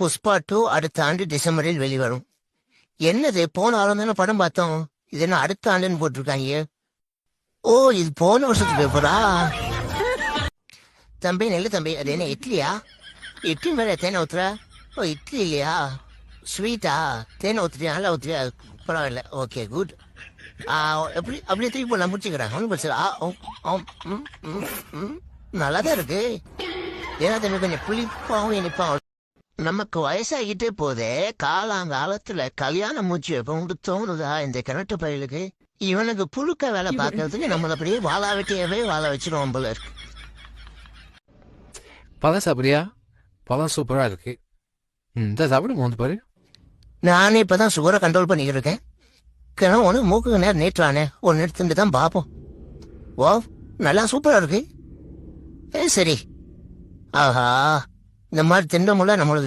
புஷ்பா 2 அடுத்த ஆண்டு டிசம்பரில் வெளிவரும். என்னது போன வாரம் தானே படம் பார்த்தோம், இது என்ன அடுத்த ஆண்டுன்னு போட்டிருக்காங்க. ஓ, இது போன வருஷத்து பேப்பரா? தம்பி நெல்லு தம்பி, அது என்ன இட்லியா? இட்லி மேல தேனை ஊத்துற? ஓ, இட்லி இல்லையா, ஸ்வீட்டா? தேனை ஊத்துறியா? நல்லா ஊத்துறியா? பரவாயில்ல, ஓகே குட். எப்படி அப்படியே தூக்கி போடலாம், முடிச்சுக்கிறேன், ஒன்றும் பிரச்சனை. நல்லா தான் இருக்கு. ஏன்னா தம்பி கொஞ்சம் புளிப்பாகவும் இனிப்பாகவும். நமக்கு வயசாகிட்டே போதே, காலாங்காலத்துல கல்யாணம் மூச்சு வைப்போம்னு தோணுதா இந்த கிணட்டு பயிலுக்கு? இவனுக்கு புழுக்க வேலை பார்க்கறதுக்கு நம்மள அப்படியே வாழா வெட்டியவே வாழ வச்சிருவோம் போல இருக்கு. பழம் சாப்பிட்றியா? பழம் சூப்பரா இருக்கு. இந்த சாப்பிடு மோந்து பாரு. நானே இப்பதான் சுகரை கண்ட்ரோல் பண்ணிக்கிட்டு இருக்கேன். ஒன்று மூக்கு நேரம் நேற்றானே ஒன்று எடுத்துட்டு தான் பார்ப்போம். ஓ, நல்லா சூப்பரா இருக்கு. சரி. ஆஹா, இந்த மாதிரி திண்டமுள்ள நம்மளோட